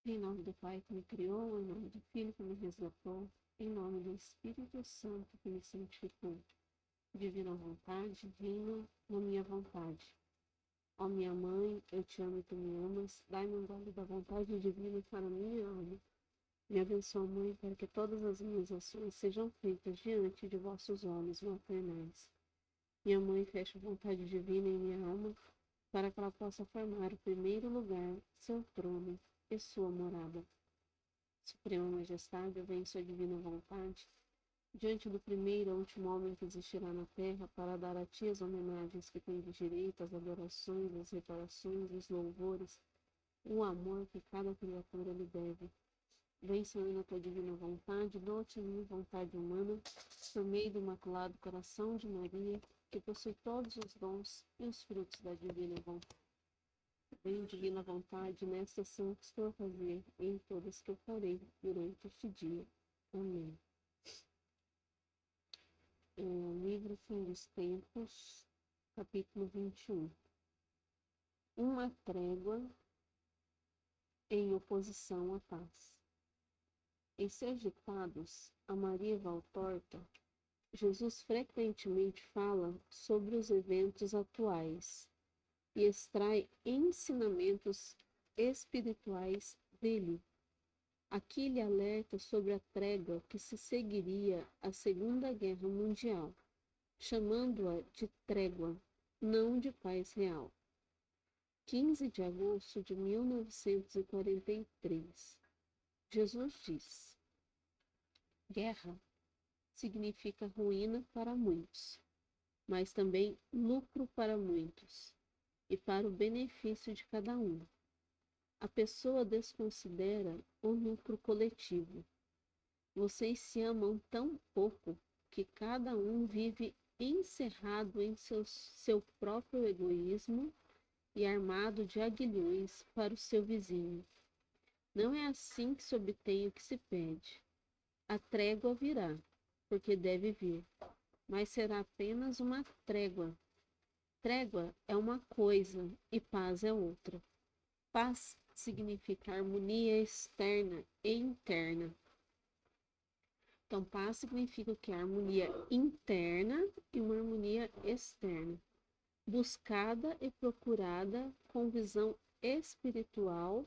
Em nome do Pai que me criou, em nome do Filho que me resgatou, em nome do Espírito Santo que me santificou. Divina vontade, divina na minha vontade. Ó minha mãe, eu te amo e tu me amas, dai-me um gole da vontade divina para a minha alma. Me abençoa, Mãe, para que todas as minhas ações sejam feitas diante de vossos olhos maternais. Minha Mãe, fecha a vontade divina em minha alma, para que ela possa formar o primeiro lugar, seu trono e sua morada. Suprema Majestade, eu venho sua divina vontade, diante do primeiro e último homem que existirá na terra, para dar a ti as homenagens que tem de direito, as adorações, as reparações, os louvores, o amor que cada criatura lhe deve. Vem, Senhor, na tua divina vontade, dou-te a minha vontade humana, por meio do imaculado coração de Maria, que possui todos os dons e os frutos da divina vontade. Vem, divina vontade, nesta ação que estou a fazer e em todas que eu farei durante este dia. Amém. Livro Fim dos Tempos, capítulo 21. Uma trégua em oposição à paz. Em seus ditados, a Maria Valtorta, Jesus frequentemente fala sobre os eventos atuais e extrai ensinamentos espirituais dele. Aqui ele alerta sobre a trégua que se seguiria à Segunda Guerra Mundial, chamando-a de trégua, não de paz real. 15 de agosto de 1943. Jesus diz: guerra significa ruína para muitos, mas também lucro para muitos, e para o benefício de cada um. A pessoa desconsidera o lucro coletivo. Vocês se amam tão pouco que cada um vive encerrado em seu próprio egoísmo e armado de aguilhões para o seu vizinho. Não é assim que se obtém o que se pede. A trégua virá, porque deve vir, mas será apenas uma trégua. Trégua é uma coisa e paz é outra. Paz significa harmonia externa e interna. Então, paz significa que é harmonia interna e uma harmonia externa, buscada e procurada com visão espiritual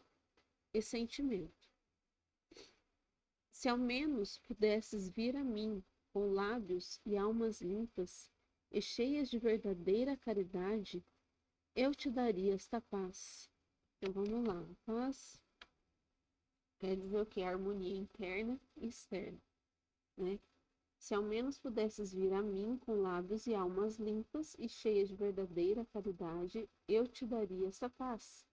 e sentimento. Se ao menos pudesses vir a mim com lábios e almas limpas e cheias de verdadeira caridade, eu te daria esta paz. Então vamos lá, paz quer dizer o que? Harmonia interna e externa, né? Se ao menos pudesses vir a mim com lábios e almas limpas e cheias de verdadeira caridade, eu te daria essa paz.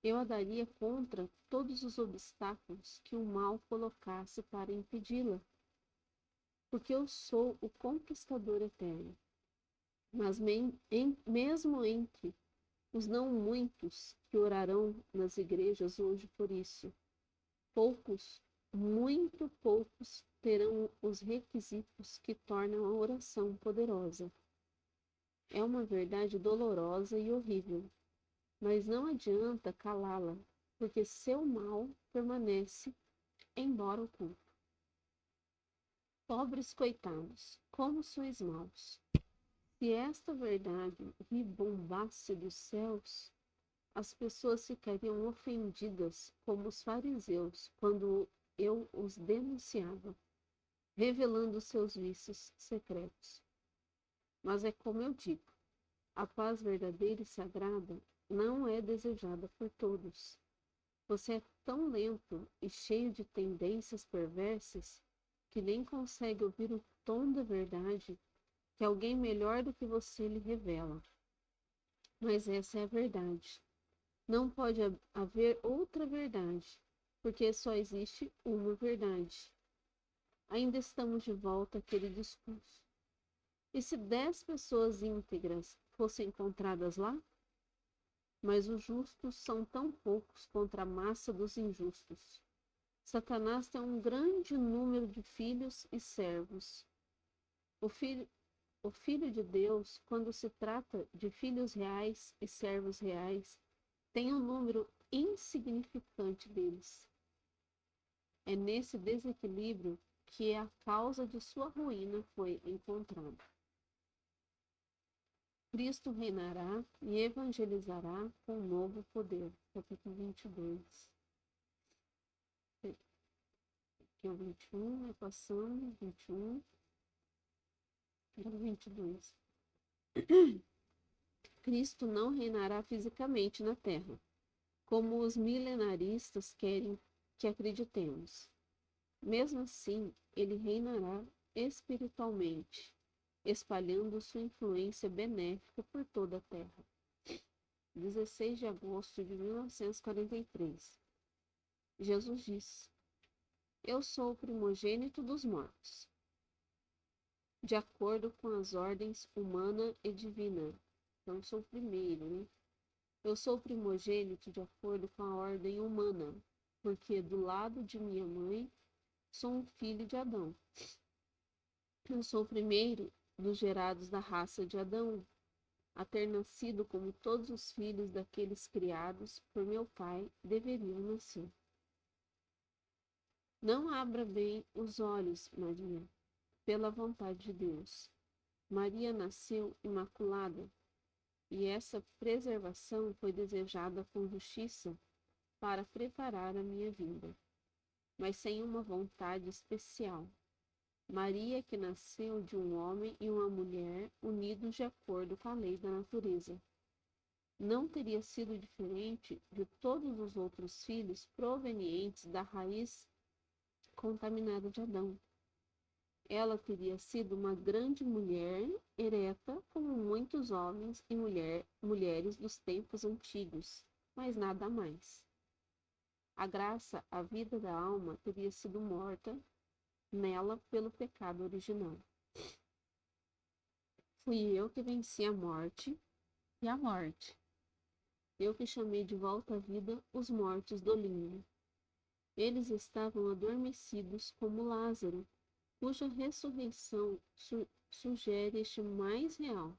Eu a daria contra todos os obstáculos que o mal colocasse para impedi-la, porque eu sou o conquistador eterno. Mas mesmo entre os não muitos que orarão nas igrejas hoje por isso, poucos, muito poucos, terão os requisitos que tornam a oração poderosa. É uma verdade dolorosa e horrível, mas não adianta calá-la, porque seu mal permanece, embora oculto. Pobres coitados, como sois maus! Se esta verdade ribombasse dos céus, as pessoas ficariam ofendidas como os fariseus quando eu os denunciava, revelando seus vícios secretos. Mas é como eu digo, a paz verdadeira e sagrada não é desejada por todos. Você é tão lento e cheio de tendências perversas que nem consegue ouvir o tom da verdade que alguém melhor do que você lhe revela. Mas essa é a verdade. Não pode haver outra verdade, porque só existe uma verdade. Ainda estamos de volta àquele discurso. E se 10 pessoas íntegras fossem encontradas lá? Mas os justos são tão poucos contra a massa dos injustos. Satanás tem um grande número de filhos e servos. O Filho de Deus, quando se trata de filhos reais e servos reais, tem um número insignificante deles. É nesse desequilíbrio que a causa de sua ruína foi encontrada. Cristo reinará e evangelizará com novo poder. Capítulo 22. Aqui é o 21, vai passando, 21, 22. Cristo não reinará fisicamente na terra, como os milenaristas querem que acreditemos. Mesmo assim, ele reinará espiritualmente, espalhando sua influência benéfica por toda a terra. 16 de agosto de 1943. Jesus disse: Eu sou o primogênito dos mortos, de acordo com as ordens humana e divina. Então, eu sou o primeiro, né? Eu sou o primogênito de acordo com a ordem humana, porque do lado de minha mãe sou um filho de Adão. Eu sou o primeiro dos gerados da raça de Adão, a ter nascido como todos os filhos daqueles criados por meu pai deveriam nascer. Não abra bem os olhos, Maria, pela vontade de Deus. Maria nasceu imaculada, e essa preservação foi desejada com justiça para preparar a minha vinda, mas sem uma vontade especial. Maria, que nasceu de um homem e uma mulher unidos de acordo com a lei da natureza, não teria sido diferente de todos os outros filhos provenientes da raiz contaminada de Adão. Ela teria sido uma grande mulher ereta, como muitos homens e mulheres dos tempos antigos, mas nada mais. A graça, a vida da alma, teria sido morta nela pelo pecado original. Fui eu que venci a morte e a morte. Eu que chamei de volta à vida os mortos do limbo. Eles estavam adormecidos como Lázaro, cuja ressurreição sugere este mais real.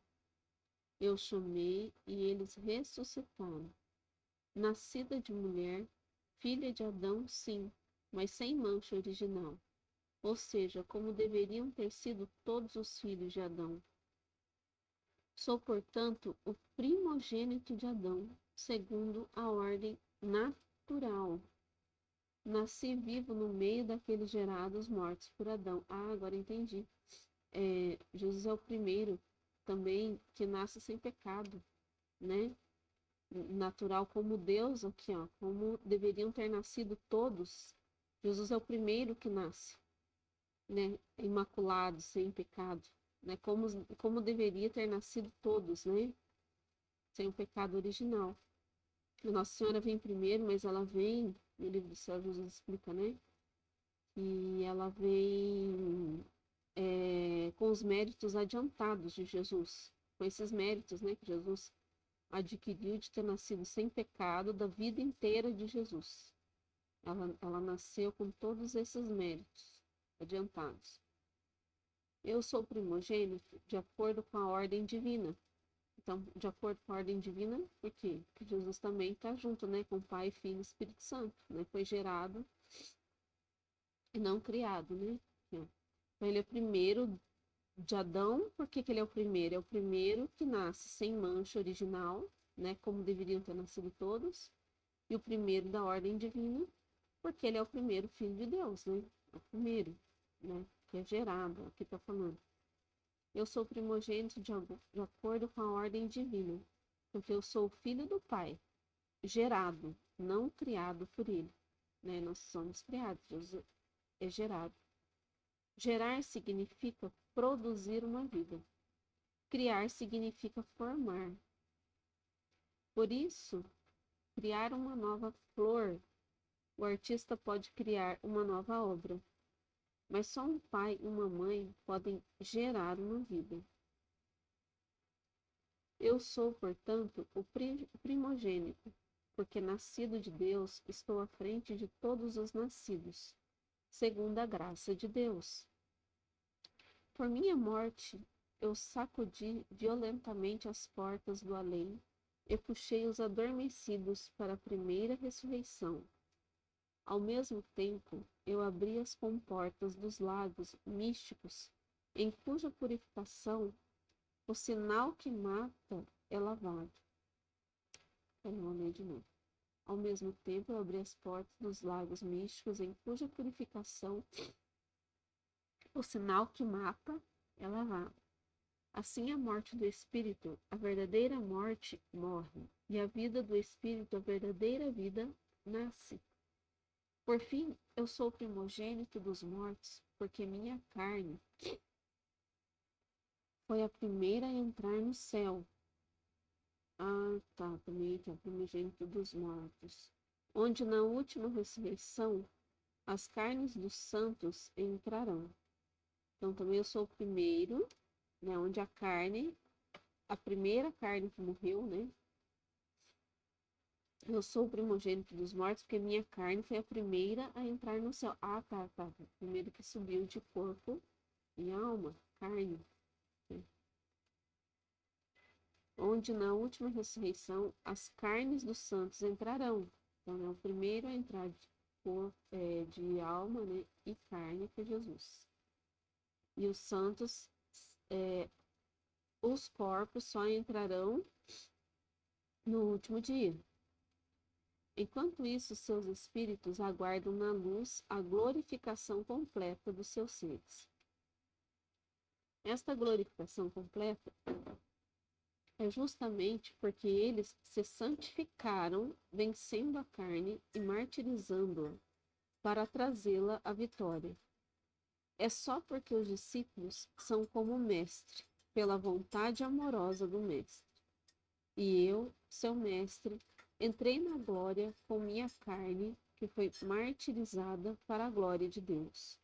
Eu chamei e eles ressuscitaram. Nascida de mulher, filha de Adão, sim, mas sem mancha original. Ou seja, como deveriam ter sido todos os filhos de Adão. Sou, portanto, o primogênito de Adão, segundo a ordem natural. Nasci vivo no meio daqueles gerados mortos por Adão. Ah, agora entendi. Jesus é o primeiro também que nasce sem pecado, né? Natural como Deus aqui, ó, como deveriam ter nascido todos. Jesus é o primeiro que nasce, né? Imaculado, sem pecado, né? Como deveria ter nascido todos, né? Sem o pecado original. A Nossa Senhora vem primeiro, mas ela vem, no livro do Céu Jesus explica, né? E ela vem com os méritos adiantados de Jesus, com esses méritos, né, que Jesus adquiriu de ter nascido sem pecado da vida inteira de Jesus. Ela nasceu com todos esses méritos adiantados. Eu sou primogênito de acordo com a ordem divina. Então, de acordo com a ordem divina, por quê? Porque Jesus também está junto, né, com o Pai, Filho e Espírito Santo, né? Foi gerado e não criado, né? Então, ele é o primeiro de Adão. Por que ele é o primeiro? É o primeiro que nasce sem mancha original, né? Como deveriam ter nascido todos. E o primeiro da ordem divina, porque ele é o primeiro filho de Deus, né? É o primeiro, né? Que é gerado, aqui está falando. Eu sou primogênito de acordo com a ordem divina, porque eu sou filho do Pai, gerado, não criado por ele, né? Nós somos criados, Jesus é gerado. Gerar significa produzir uma vida. Criar significa formar. Por isso, criar uma nova flor, o artista pode criar uma nova obra, mas só um pai e uma mãe podem gerar uma vida. Eu sou, portanto, o primogênito, porque nascido de Deus, estou à frente de todos os nascidos, segundo a graça de Deus. Por minha morte, eu sacudi violentamente as portas do além e puxei os adormecidos para a primeira ressurreição. Ao mesmo tempo, eu abri as comportas dos lagos místicos, em cuja purificação o sinal que mata é lavado. Eu vou ler de novo. Ao mesmo tempo, eu abri as portas dos lagos místicos, em cuja purificação o sinal que mata é lavado. Assim, a morte do espírito, a verdadeira morte, morre, e a vida do espírito, a verdadeira vida, nasce. Por fim, eu sou o primogênito dos mortos, porque minha carne foi a primeira a entrar no céu. Ah, tá, também aqui é o primogênito dos mortos. Onde na última ressurreição, as carnes dos santos entrarão. Então, também eu sou o primeiro, né, onde a primeira carne que morreu, né? Eu sou o primogênito dos mortos, porque minha carne foi a primeira a entrar no céu. Ah, tá. O primeiro que subiu de corpo e alma, carne. Né? Onde na última ressurreição as carnes dos santos entrarão. Então, é o primeiro a entrar de alma, né, e carne foi Jesus. E os santos, os corpos só entrarão no último dia. Enquanto isso, seus espíritos aguardam na luz a glorificação completa dos seus seres. Esta glorificação completa é justamente porque eles se santificaram, vencendo a carne e martirizando-a, para trazê-la à vitória. É só porque os discípulos são como o mestre, pela vontade amorosa do mestre. E eu, seu mestre, entrei na glória com minha carne, que foi martirizada para a glória de Deus.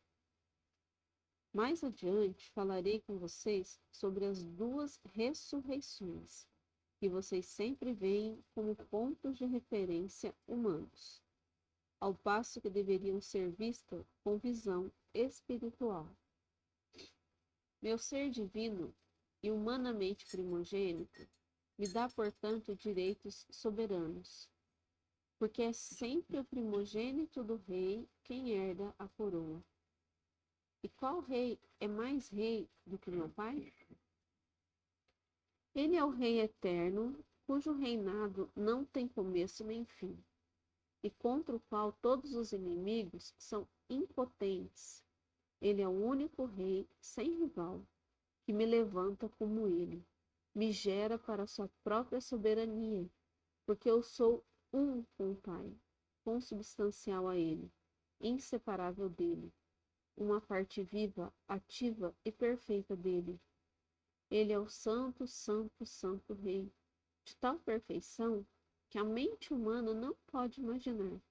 Mais adiante falarei com vocês sobre as duas ressurreições, que vocês sempre veem como pontos de referência humanos, ao passo que deveriam ser vistas com visão espiritual. Meu ser divino e humanamente primogênito me dá, portanto, direitos soberanos, porque é sempre o primogênito do rei quem herda a coroa. E qual rei é mais rei do que meu pai? Ele é o rei eterno, cujo reinado não tem começo nem fim, e contra o qual todos os inimigos são impotentes. Ele é o único rei sem rival, que me levanta como ele, me gera para sua própria soberania, porque eu sou um com o Pai, consubstancial a ele, inseparável dele, uma parte viva, ativa e perfeita dele. Ele é o santo, santo, santo Rei, de tal perfeição que a mente humana não pode imaginar,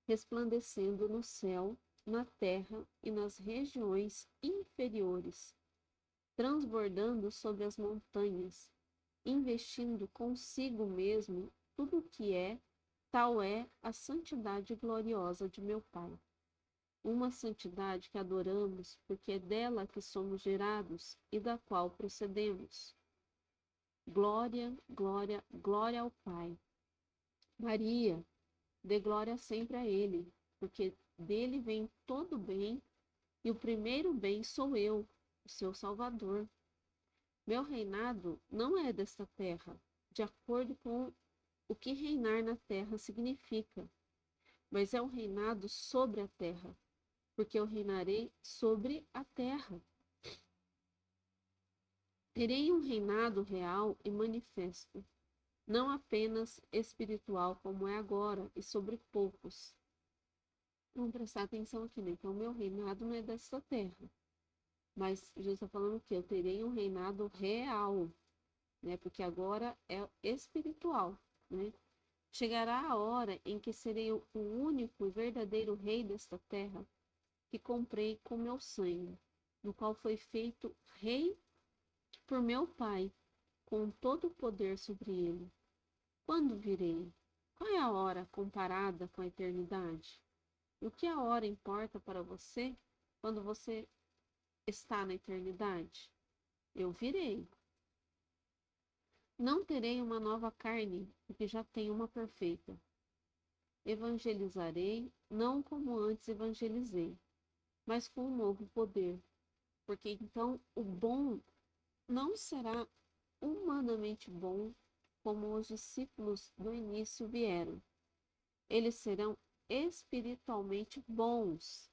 resplandecendo no céu, na terra e nas regiões inferiores, transbordando sobre as montanhas, investindo consigo mesmo tudo o que é, tal é a santidade gloriosa de meu Pai. Uma santidade que adoramos, porque é dela que somos gerados e da qual procedemos. Glória, glória, glória ao Pai. Maria, dê glória sempre a Ele, porque dele vem todo bem, e o primeiro bem sou eu, o seu Salvador. Meu reinado não é desta terra, de acordo com o que reinar na terra significa, mas é um reinado sobre a terra, porque eu reinarei sobre a terra. Terei um reinado real e manifesto, não apenas espiritual como é agora, e sobre poucos. Vamos prestar atenção aqui, né? Então, meu reinado não é desta terra, mas Jesus está falando que eu terei um reinado real, né? Porque agora é espiritual, né? Chegará a hora em que serei o único e verdadeiro rei desta terra, que comprei com meu sangue, no qual foi feito rei por meu Pai, com todo o poder sobre ele. Quando virei? Qual é a hora comparada com a eternidade? O que a hora importa para você quando você está na eternidade? Eu virei. Não terei uma nova carne, porque já tenho uma perfeita. Evangelizarei, não como antes evangelizei, mas com um novo poder, porque então o bom não será humanamente bom como os discípulos do início vieram. Eles serão espiritualmente bons.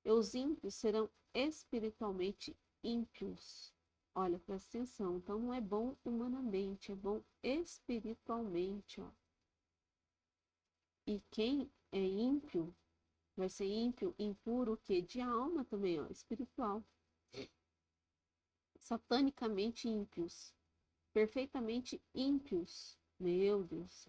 E os ímpios serão espiritualmente ímpios. Olha, presta atenção. Então não é bom humanamente, é bom espiritualmente. Ó. E quem é ímpio vai ser ímpio, impuro, o quê? De alma também, ó, espiritual. Satanicamente ímpios, perfeitamente ímpios. Meu Deus.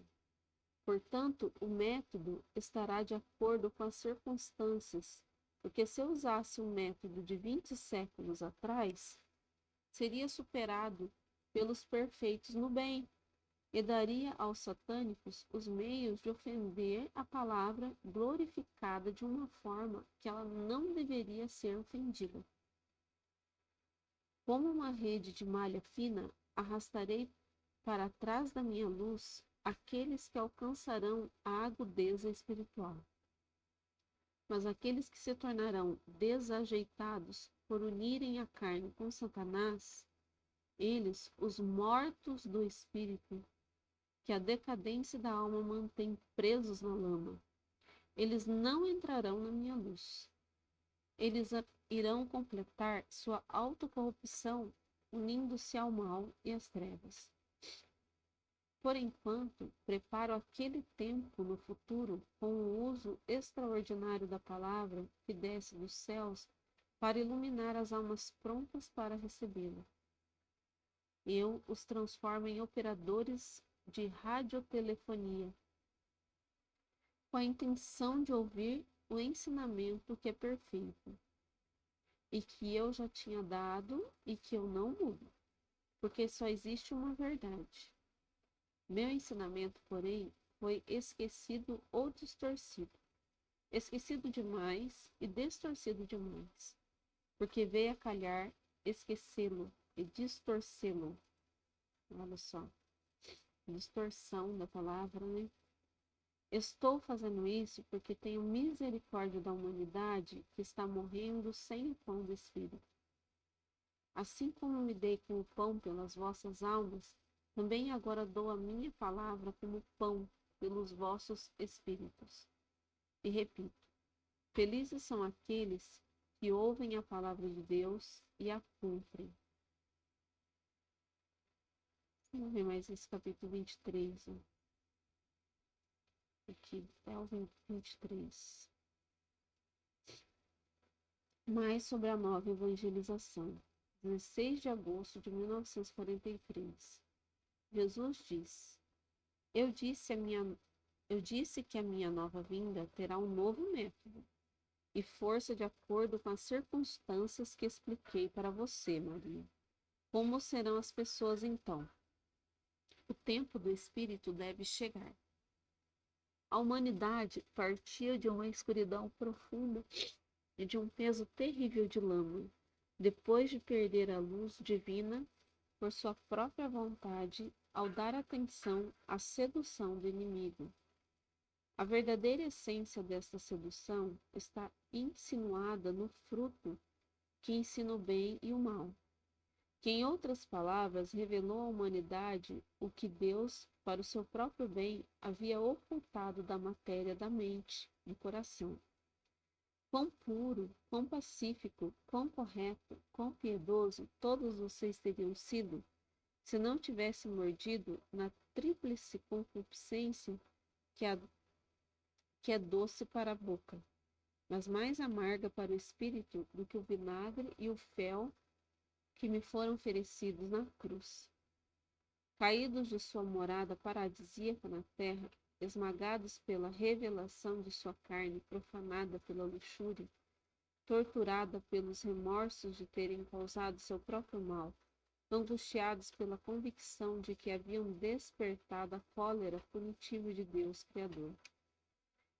Portanto, o método estará de acordo com as circunstâncias, porque se eu usasse um método de 20 séculos atrás, seria superado pelos perfeitos no bem, e daria aos satânicos os meios de ofender a palavra glorificada de uma forma que ela não deveria ser ofendida. Como uma rede de malha fina, arrastarei para trás da minha luz aqueles que alcançarão a agudeza espiritual. Mas aqueles que se tornarão desajeitados por unirem a carne com Satanás, eles, os mortos do espírito, que a decadência da alma mantém presos na lama, eles não entrarão na minha luz. Eles irão completar sua autocorrupção, unindo-se ao mal e às trevas. Por enquanto, preparo aquele tempo no futuro com o uso extraordinário da palavra que desce dos céus para iluminar as almas prontas para recebê-la. Eu os transformo em operadores de radiotelefonia, com a intenção de ouvir o ensinamento que é perfeito, e que eu já tinha dado e que eu não mudo, porque só existe uma verdade. Meu ensinamento, porém, foi esquecido ou distorcido. Esquecido demais e distorcido demais, porque veio a calhar esquecê-lo e distorcê-lo. Olha só, distorção da palavra, né? Estou fazendo isso porque tenho misericórdia da humanidade que está morrendo sem o pão do Espírito. Assim como me dei com o pão pelas vossas almas, também agora dou a minha palavra como pão pelos vossos espíritos. E repito, felizes são aqueles que ouvem a palavra de Deus e a cumprem. Vamos ver mais esse capítulo 23. Ó. Aqui, até o 23. Mais sobre a nova evangelização. 16 de agosto de 1943. Jesus diz: Eu disse que a minha nova vinda terá um novo método e força de acordo com as circunstâncias que expliquei para você, Maria. Como serão as pessoas então? O tempo do Espírito deve chegar. A humanidade partia de uma escuridão profunda e de um peso terrível de lama, depois de perder a luz divina por sua própria vontade ao dar atenção à sedução do inimigo. A verdadeira essência desta sedução está insinuada no fruto que ensina o bem e o mal, que, em outras palavras, revelou à humanidade o que Deus, para o seu próprio bem, havia ocultado da matéria da mente, do coração. Quão puro, quão pacífico, quão correto, quão piedoso todos vocês teriam sido se não tivessem mordido na tríplice concupiscência que é doce para a boca, mas mais amarga para o espírito do que o vinagre e o fel que me foram oferecidos na cruz. Caídos de sua morada paradisíaca na terra, esmagados pela revelação de sua carne profanada pela luxúria, torturada pelos remorsos de terem causado seu próprio mal, angustiados pela convicção de que haviam despertado a cólera punitiva de Deus Criador.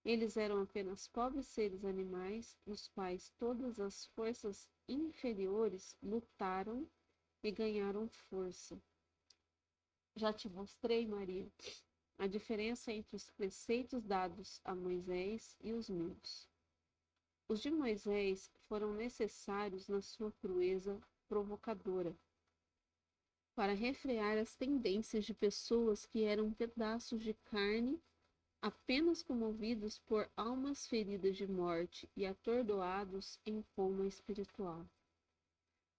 Eles eram apenas pobres seres animais, nos quais todas as forças inferiores lutaram e ganharam força. Já te mostrei, Maria, a diferença entre os preceitos dados a Moisés e os meus. Os de Moisés foram necessários na sua crueza provocadora, para refrear as tendências de pessoas que eram pedaços de carne apenas comovidos por almas feridas de morte e atordoados em coma espiritual.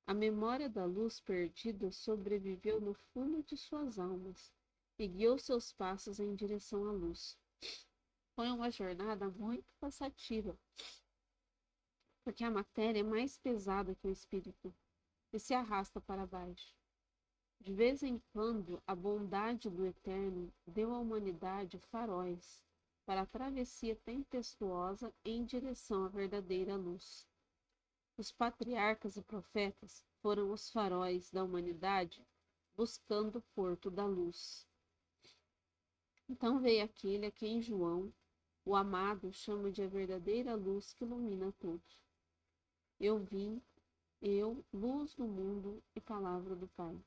A memória da luz perdida sobreviveu no fundo de suas almas e guiou seus passos em direção à luz. Foi uma jornada muito cansativa, porque a matéria é mais pesada que o espírito e se arrasta para baixo. De vez em quando, a bondade do Eterno deu à humanidade faróis para a travessia tempestuosa em direção à verdadeira luz. Os patriarcas e profetas foram os faróis da humanidade buscando o porto da luz. Então veio aquele a quem João, o amado, chama de a verdadeira luz que ilumina tudo. Eu vim, luz do mundo e palavra do Pai,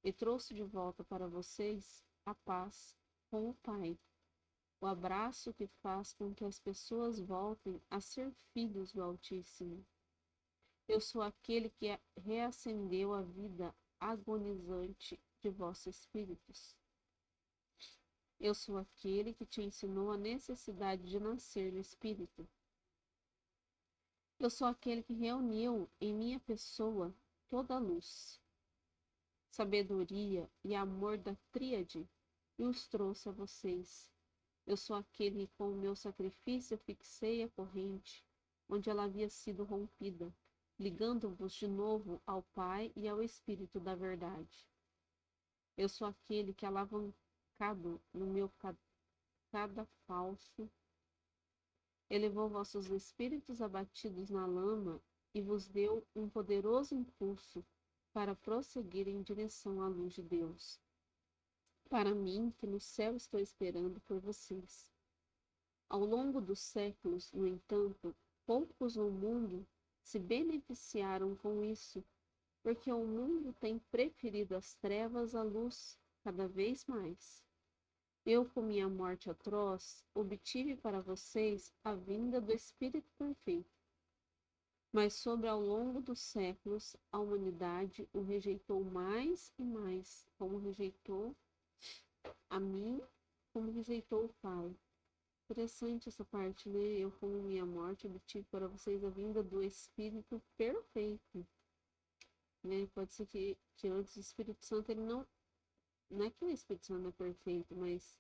e trouxe de volta para vocês a paz com o Pai, o abraço que faz com que as pessoas voltem a ser filhos do Altíssimo. Eu sou aquele que reacendeu a vida agonizante de vossos espíritos. Eu sou aquele que te ensinou a necessidade de nascer no Espírito. Eu sou aquele que reuniu em minha pessoa toda a luz, sabedoria e amor da tríade e os trouxe a vocês. Eu sou aquele que com o meu sacrifício fixei a corrente onde ela havia sido rompida, ligando-vos de novo ao Pai e ao Espírito da verdade. Eu sou aquele que, alavancado no meu cadafalso, elevou vossos espíritos abatidos na lama e vos deu um poderoso impulso para prosseguir em direção à luz de Deus. Para mim, que no céu estou esperando por vocês. Ao longo dos séculos, no entanto, poucos no mundo se beneficiaram com isso, porque o mundo tem preferido as trevas à luz cada vez mais. Eu, com minha morte atroz, obtive para vocês a vinda do Espírito Perfeito. Mas sobre ao longo dos séculos, a humanidade o rejeitou mais e mais, como rejeitou a mim, como rejeitou o Pai. Interessante essa parte, né? Eu, como minha morte, obtive para vocês a vinda do Espírito Perfeito. Né? Pode ser que antes o Espírito Santo, ele não é que o Espírito Santo é perfeito, mas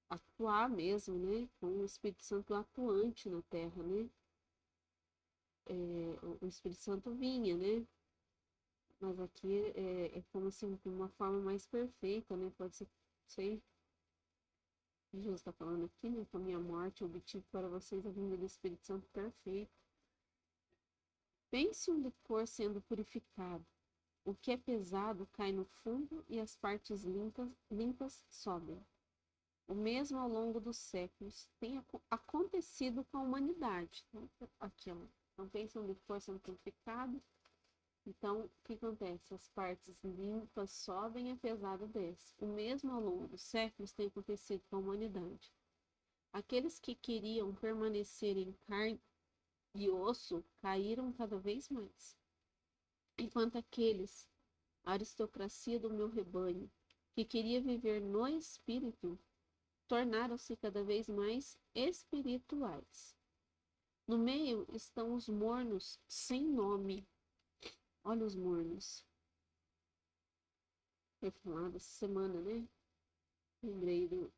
atuar mesmo, né? Com o Espírito Santo atuante na Terra, né? O Espírito Santo vinha, né? Mas aqui é como assim, de uma forma mais perfeita, né? Pode ser, sei, Jesus está falando aqui, né? Com a minha morte, eu obtive para vocês a vinda do Espírito Santo perfeito. Pense um licor sendo purificado. O que é pesado cai no fundo e as partes limpas sobem. O mesmo ao longo dos séculos tem acontecido com a humanidade. Aqui, ó. Então, pensam de força sendo purificado. Então, o que acontece? As partes limpas sobem e a pesada desce. O mesmo ao longo dos séculos tem acontecido com a humanidade. Aqueles que queriam permanecer em carne e osso caíram cada vez mais. Enquanto aqueles, a aristocracia do meu rebanho, que queria viver no espírito, tornaram-se cada vez mais espirituais. No meio estão os mornos sem nome. Olha os mornos. Foi falado essa semana, né? Lembrei do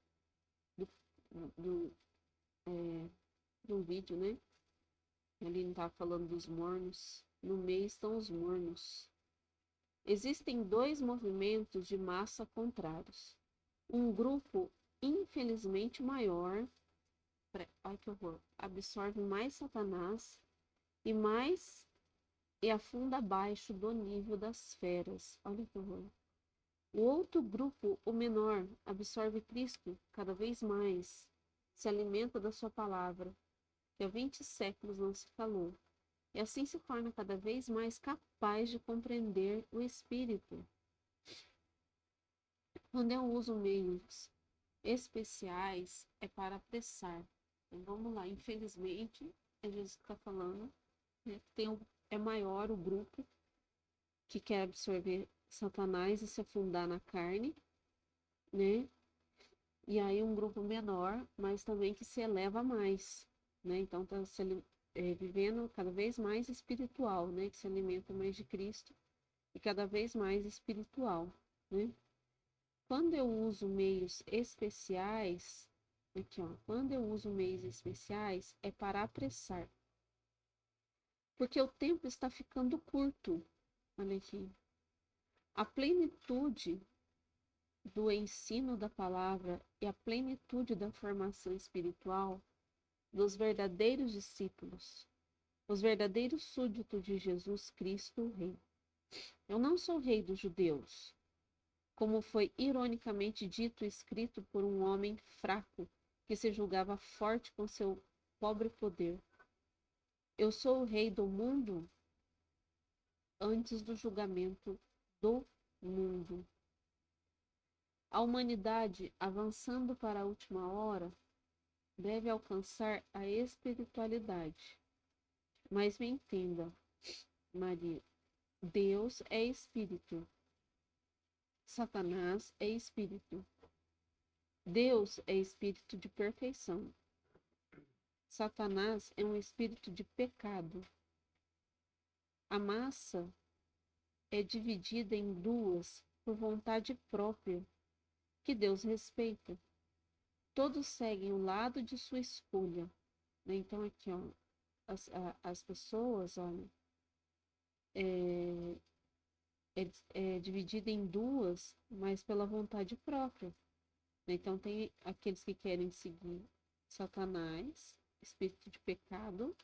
vídeo, né? Ali não estava falando dos mornos. No meio estão os mornos. Existem dois movimentos de massa contrários. Um grupo infelizmente maior, ai que horror, absorve mais Satanás e afunda abaixo do nível das feras. Olha que horror. O outro grupo, o menor, absorve Cristo cada vez mais, se alimenta da sua palavra, que há 20 séculos não se calou, e assim se torna cada vez mais capaz de compreender o Espírito. Quando eu uso meios especiais, é para apressar. Então, vamos lá, infelizmente, a gente está falando, né, é maior o grupo que quer absorver Satanás e se afundar na carne, né? E aí um grupo menor, mas também que se eleva mais, né? Então está vivendo cada vez mais espiritual, né? Que se alimenta mais de Cristo e cada vez mais espiritual, né? Quando eu uso meios especiais, aqui ó, quando eu uso meios especiais é para apressar, porque o tempo está ficando curto. Olha aqui, a plenitude do ensino da palavra e a plenitude da formação espiritual dos verdadeiros discípulos, os verdadeiros súditos de Jesus Cristo, o Rei. Eu não sou rei dos judeus, como foi ironicamente dito e escrito por um homem fraco que se julgava forte com seu pobre poder. Eu sou o rei do mundo antes do julgamento do mundo. A humanidade, avançando para a última hora, deve alcançar a espiritualidade. Mas me entenda, Maria, Deus é espírito, Satanás é espírito. Deus é espírito de perfeição. Satanás é um espírito de pecado. A massa é dividida em duas por vontade própria, que Deus respeita. Todos seguem o lado de sua escolha. Então, aqui, ó, as pessoas, olha, é, é dividida em duas, mas pela vontade própria. Então, tem aqueles que querem seguir Satanás, espírito de pecado,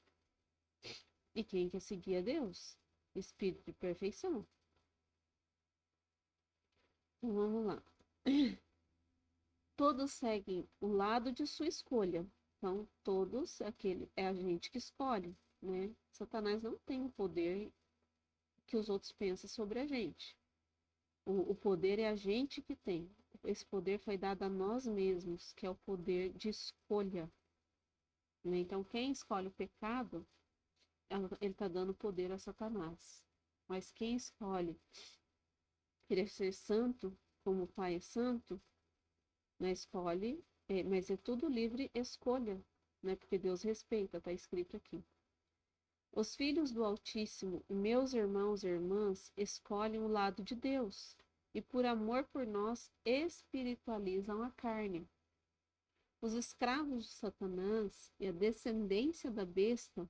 e quem quer seguir a Deus, espírito de perfeição. Então, vamos lá. Todos seguem o lado de sua escolha. Então, todos, é a gente que escolhe, né? Satanás não tem o poder que os outros pensam sobre a gente. O poder é a gente que tem. Esse poder foi dado a nós mesmos, que é o poder de escolha. Né? Então, quem escolhe o pecado, ele está dando poder a Satanás. Mas quem escolhe querer ser santo, como o Pai é santo, né, escolhe, mas é tudo livre escolha, né, porque Deus respeita, está escrito aqui. Os filhos do Altíssimo, meus irmãos e irmãs, escolhem o lado de Deus e, por amor por nós, espiritualizam a carne. Os escravos de Satanás e a descendência da besta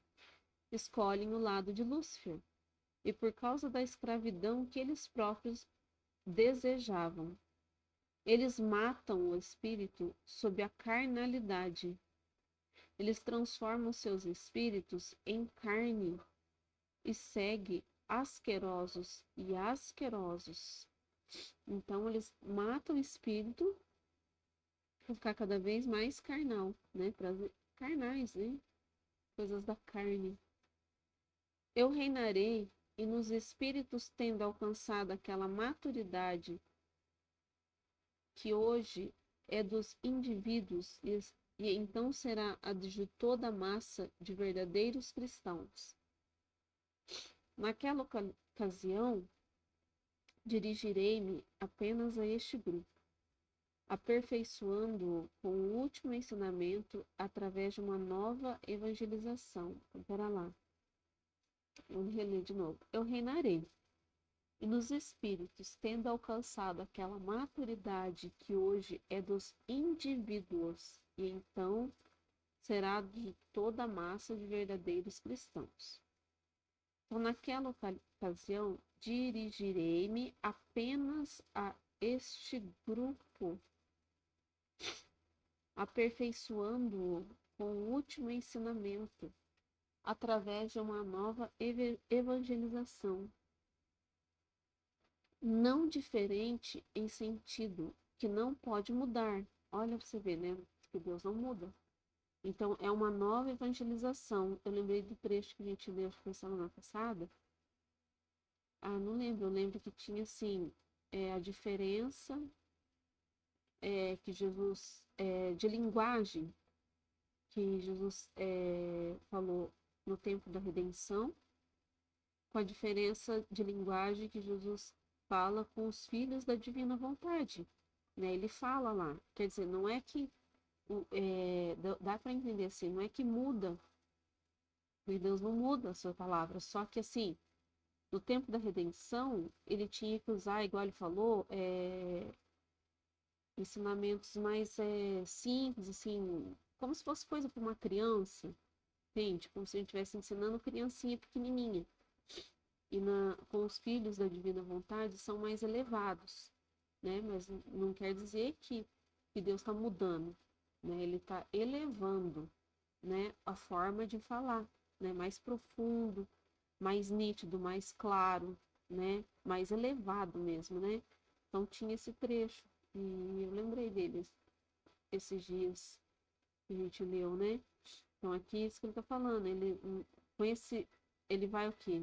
escolhem o lado de Lúcifer, e por causa da escravidão que eles próprios desejavam. Eles matam o espírito sob a carnalidade. Eles transformam seus espíritos em carne e seguem asquerosos e asquerosos. Então, eles matam o espírito para ficar cada vez mais carnal, né? Carnais, né? Coisas da carne. Eu reinarei e nos espíritos tendo alcançado aquela maturidade que hoje é dos indivíduos e então será a de toda a massa de verdadeiros cristãos. Naquela ocasião, dirigirei-me apenas a este grupo, aperfeiçoando-o com o último ensinamento através de uma nova evangelização. Então, pera lá. Vamos reler de novo. Eu reinarei. E nos espíritos, tendo alcançado aquela maturidade que hoje é dos indivíduos, e então será de toda a massa de verdadeiros cristãos. Então, naquela ocasião, dirigirei-me apenas a este grupo, aperfeiçoando-o com o último ensinamento, através de uma nova evangelização, não diferente em sentido que não pode mudar. Olha para você ver, né? Que Deus não muda. Então, é uma nova evangelização. Eu lembrei do trecho que a gente leu na semana passada. Ah, não lembro. Eu lembro que tinha, assim, a diferença que Jesus, de linguagem, que Jesus falou no tempo da redenção, com a diferença de linguagem que Jesus fala com os filhos da divina vontade, né? Ele fala lá, quer dizer, não é que dá para entender assim, não é que muda, Deus não muda a sua palavra, só que assim, no tempo da redenção, ele tinha que usar, igual ele falou, ensinamentos mais simples, assim, como se fosse coisa para uma criança, entende? Como se a gente estivesse ensinando criancinha pequenininha. E com os filhos da divina vontade são mais elevados, né? Mas não quer dizer que Deus está mudando, né? Ele está elevando, né, a forma de falar, né? Mais profundo, mais nítido, mais claro, né? Mais elevado mesmo, né? Então tinha esse trecho e eu lembrei deles esses dias que a gente leu, né? Então aqui é isso que ele está falando, com esse, ele vai o quê?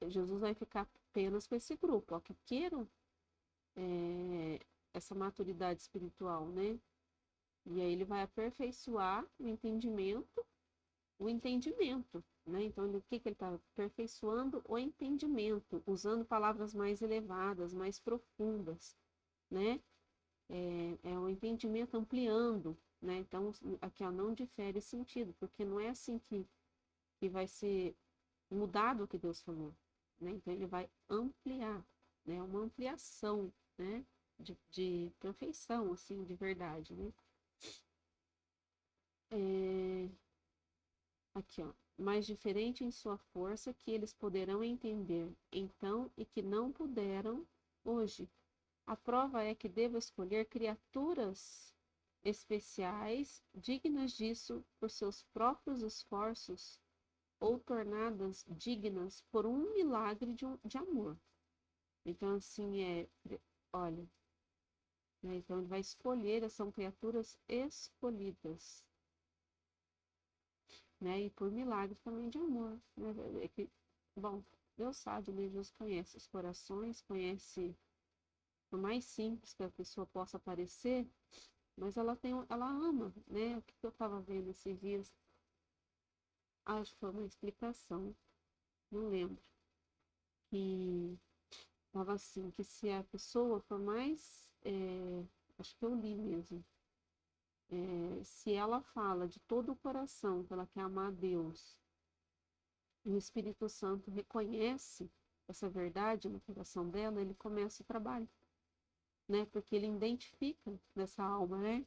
Jesus vai ficar apenas com esse grupo, ó, que queiram essa maturidade espiritual, né? E aí ele vai aperfeiçoar o entendimento, né? Então, o que ele está aperfeiçoando? O entendimento, usando palavras mais elevadas, mais profundas, né? O entendimento ampliando, né? Então, aqui ó, não difere sentido, porque não é assim que vai ser mudado o que Deus falou, né? Então, ele vai ampliar, né? Uma ampliação, né? De perfeição, assim, de verdade, né? Aqui, ó. Mais diferente em sua força que eles poderão entender então e que não puderam hoje. A prova é que devo escolher criaturas especiais, dignas disso por seus próprios esforços ou tornadas dignas por um milagre de amor. Então, assim, olha, né, então ele vai escolher, são criaturas escolhidas, né? E por milagre também de amor, né? Bom, Deus sabe, né? Deus conhece os corações, conhece por mais simples que a pessoa possa parecer, mas ela ama, né? O que eu estava vendo esses dias, acho que foi uma explicação, não lembro, que estava assim, que se a pessoa for mais, acho que eu li mesmo, se ela fala de todo o coração que ela quer amar a Deus, e o Espírito Santo reconhece essa verdade no coração dela, ele começa o trabalho, né? Porque ele identifica nessa alma, né?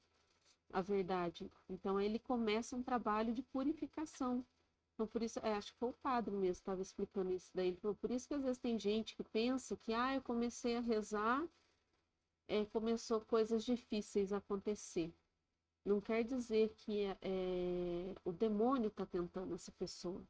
A verdade. Então, ele começa um trabalho de purificação. Então, por isso, acho que foi o padre mesmo que estava explicando isso daí. Ele falou, por isso que às vezes tem gente que pensa que, eu comecei a rezar, começou coisas difíceis a acontecer. Não quer dizer que o demônio está tentando essa pessoa.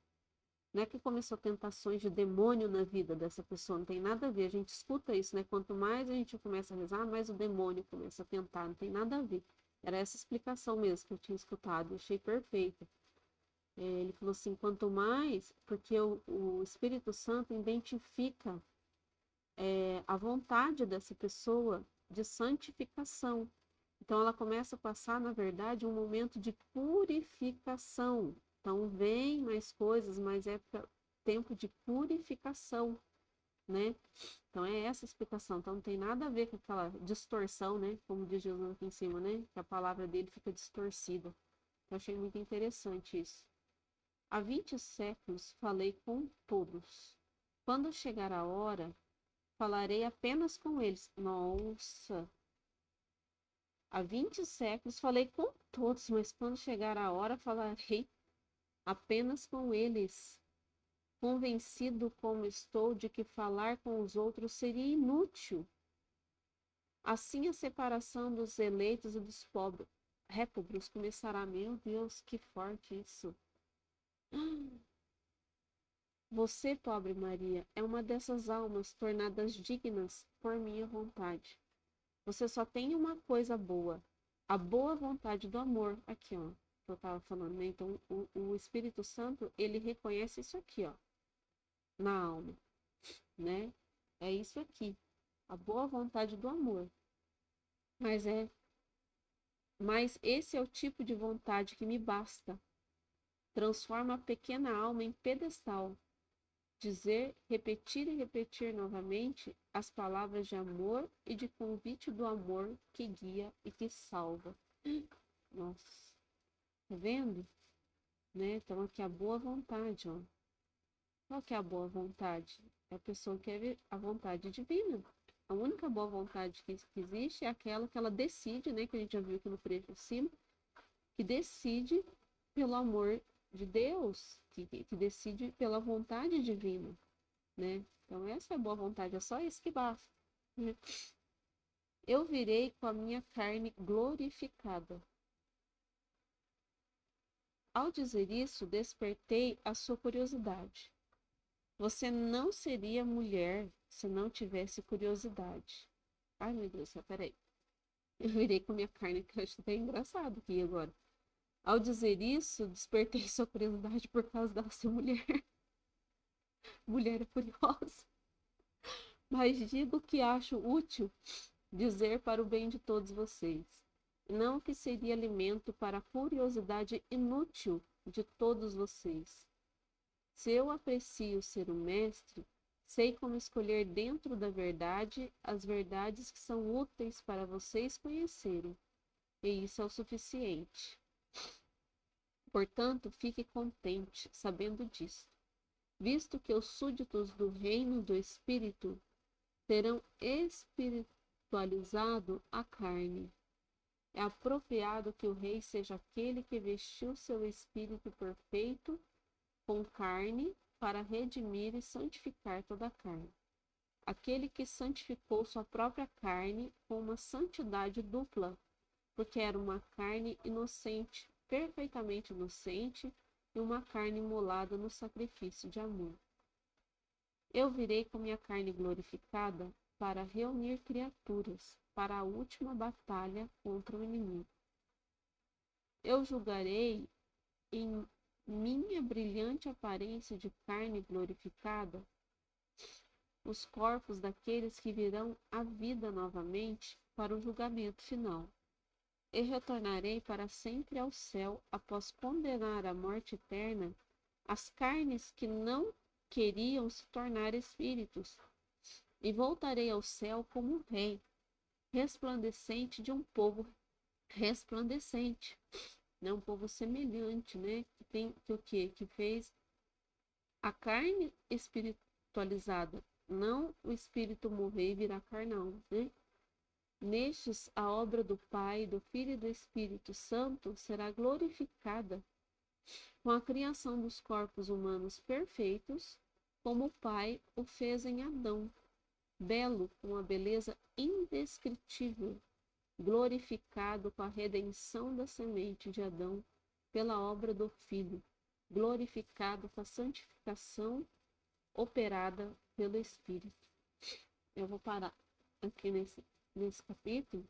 Não é que começou tentações de demônio na vida dessa pessoa, não tem nada a ver. A gente escuta isso, né? Quanto mais a gente começa a rezar, mais o demônio começa a tentar, não tem nada a ver. Era essa explicação mesmo que eu tinha escutado, eu achei perfeita. Ele falou assim: quanto mais, porque o Espírito Santo identifica a vontade dessa pessoa de santificação. Então, ela começa a passar, na verdade, um momento de purificação. Então, vem mais coisas, mas é tempo de purificação, né? Então, é essa a explicação. Então, não tem nada a ver com aquela distorção, né? Como diz Jesus aqui em cima, né? Que a palavra dele fica distorcida. Eu achei muito interessante isso. Há 20 séculos falei com todos. Quando chegar a hora, falarei apenas com eles. Nossa! Há 20 séculos falei com todos, mas quando chegar a hora, falarei apenas com eles. Convencido como estou de que falar com os outros seria inútil. Assim a separação dos eleitos e dos pobres, réprobos começará. Meu Deus, que forte isso. Você, pobre Maria, é uma dessas almas tornadas dignas por minha vontade. Você só tem uma coisa boa, a boa vontade do amor. Aqui, ó, que eu estava falando, né? Então, o Espírito Santo, ele reconhece isso aqui, ó, na alma, né? É isso aqui, a boa vontade do amor. Mas esse é o tipo de vontade que me basta. Transforma a pequena alma em pedestal. Dizer, repetir e repetir novamente as palavras de amor e de convite do amor que guia e que salva. Nossa, tá vendo? Né? Então aqui a boa vontade, ó. Qual que é a boa vontade? É a pessoa que quer a vontade divina. A única boa vontade que existe é aquela que ela decide, né? Que a gente já viu aqui no trecho acima, que decide pelo amor de Deus, que decide pela vontade divina, né? Então essa é a boa vontade, é só isso que basta. Né? Eu virei com a minha carne glorificada. Ao dizer isso, despertei a sua curiosidade. Você não seria mulher se não tivesse curiosidade. Ai, meu Deus, peraí. Eu virei com a minha carne, que eu acho até engraçado aqui agora. Ao dizer isso, despertei sua curiosidade por causa dela ser mulher. Mulher é curiosa. Mas digo que acho útil dizer para o bem de todos vocês. Não que seria alimento para a curiosidade inútil de todos vocês. Se eu aprecio ser um mestre, sei como escolher dentro da verdade as verdades que são úteis para vocês conhecerem, e isso é o suficiente. Portanto, fique contente sabendo disso, visto que os súditos do reino do Espírito terão espiritualizado a carne. É apropriado que o rei seja aquele que vestiu seu espírito perfeito com carne para redimir e santificar toda a carne. Aquele que santificou sua própria carne com uma santidade dupla, porque era uma carne inocente, perfeitamente inocente, e uma carne imolada no sacrifício de amor. Eu virei com minha carne glorificada para reunir criaturas para a última batalha contra o inimigo. Eu julgarei em minha brilhante aparência de carne glorificada os corpos daqueles que virão à vida novamente para o julgamento final. E retornarei para sempre ao céu após condenar à morte eterna as carnes que não queriam se tornar espíritos, e voltarei ao céu como um rei, resplandecente de um povo resplandecente, né? Um povo semelhante, né? Que tem que o quê? Que fez a carne espiritualizada, não o espírito morrer e virar carnal, né? Nestes, a obra do Pai, do Filho e do Espírito Santo será glorificada com a criação dos corpos humanos perfeitos, como o Pai o fez em Adão, belo com a beleza indescritível, glorificado com a redenção da semente de Adão pela obra do Filho, glorificado com a santificação operada pelo Espírito. Eu vou parar aqui nesse capítulo,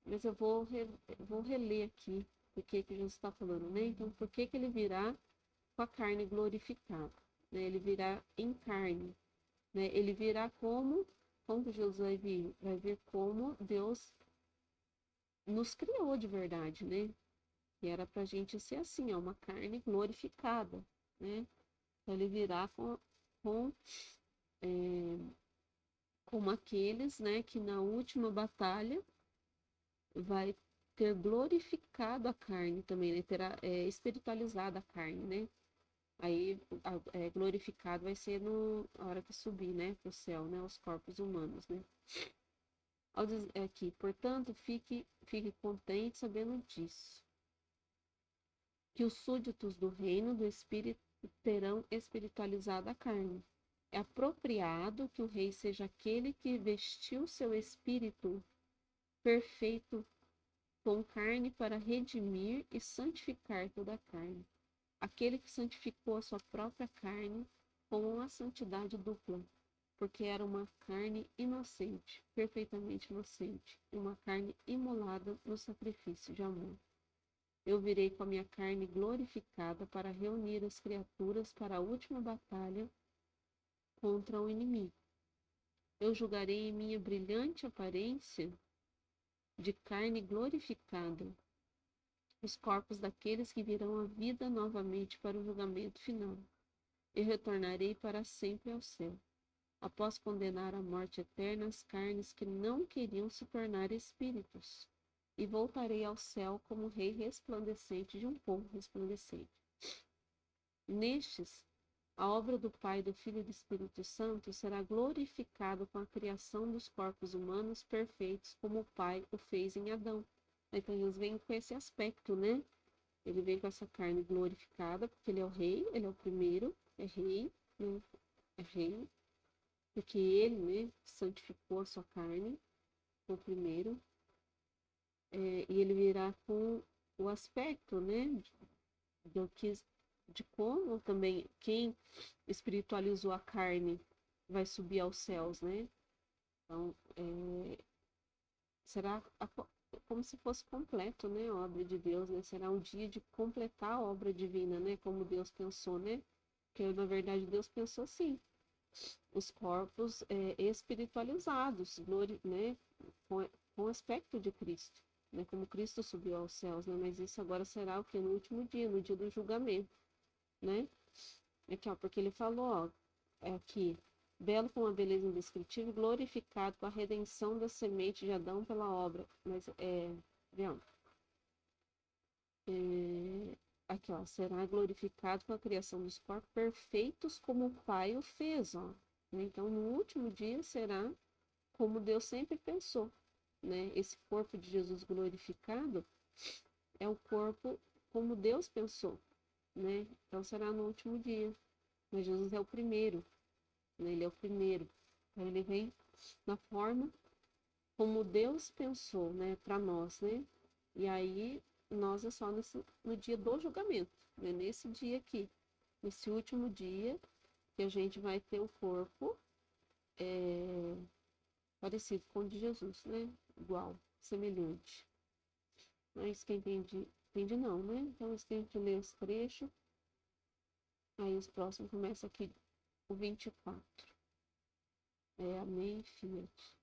mas eu vou reler aqui o que Jesus está falando, né? Então, por que ele virá com a carne glorificada? Né? Ele virá em carne, né? Ele virá como que Jesus vai vir? Vai vir como Deus nos criou de verdade, né? E era para a gente ser assim, ó, uma carne glorificada, né? Então, ele virá com é, como aqueles, né, que na última batalha vai ter glorificado a carne também, né? Terá espiritualizado a carne, né? Aí glorificado vai ser na hora que subir, né, para o céu, né, os corpos humanos, né? Aqui, portanto, fique contente sabendo disso, que os súditos do reino do Espírito terão espiritualizado a carne. É apropriado que o rei seja aquele que vestiu seu espírito perfeito com carne para redimir e santificar toda a carne. Aquele que santificou a sua própria carne com uma santidade dupla, porque era uma carne inocente, perfeitamente inocente, e uma carne imolada no sacrifício de amor. Eu virei com a minha carne glorificada para reunir as criaturas para a última batalha contra o inimigo. Eu julgarei em minha brilhante aparência de carne glorificada, os corpos daqueles que virão à vida novamente para o julgamento final, e retornarei para sempre ao céu, após condenar à morte eterna as carnes que não queriam se tornar espíritos, e voltarei ao céu como rei resplandecente de um povo resplandecente. Nestes, a obra do Pai, do Filho e do Espírito Santo será glorificada com a criação dos corpos humanos perfeitos, como o Pai o fez em Adão. Então, eles vêm com esse aspecto, né? Ele vem com essa carne glorificada, porque ele é o rei, ele é o primeiro, é rei, né? É rei, porque ele, né, santificou a sua carne, o primeiro, e ele virá com o aspecto, né, do que, de como também quem espiritualizou a carne vai subir aos céus, né? Então, será como se fosse completo, né, a obra de Deus, né? Será um dia de completar a obra divina, né? Como Deus pensou, né? Porque, na verdade, Deus pensou assim, os corpos espiritualizados, né? Com o aspecto de Cristo, né? Como Cristo subiu aos céus, né? Mas isso agora será o que? No último dia, no dia do julgamento, né? Aqui, ó, porque ele falou, ó, aqui, belo com uma beleza indescritível, glorificado com a redenção da semente de Adão pela obra. Mas, vejam, aqui, ó, será glorificado com a criação dos corpos perfeitos como o Pai o fez, ó. Então, no último dia será como Deus sempre pensou, né? Esse corpo de Jesus glorificado é o corpo como Deus pensou, né? Então, será no último dia. Mas Jesus é o primeiro, né? Ele é o primeiro. Então, ele vem na forma como Deus pensou, né? Para nós, né? E aí, nós é só no dia do julgamento, né? Nesse dia aqui, nesse último dia, que a gente vai ter o corpo parecido com o de Jesus, né? Igual, semelhante. Mas quem entende não, né? Então, você tem que ler os trechos. Aí os próximos começam aqui, o 24. Amém, Fiat.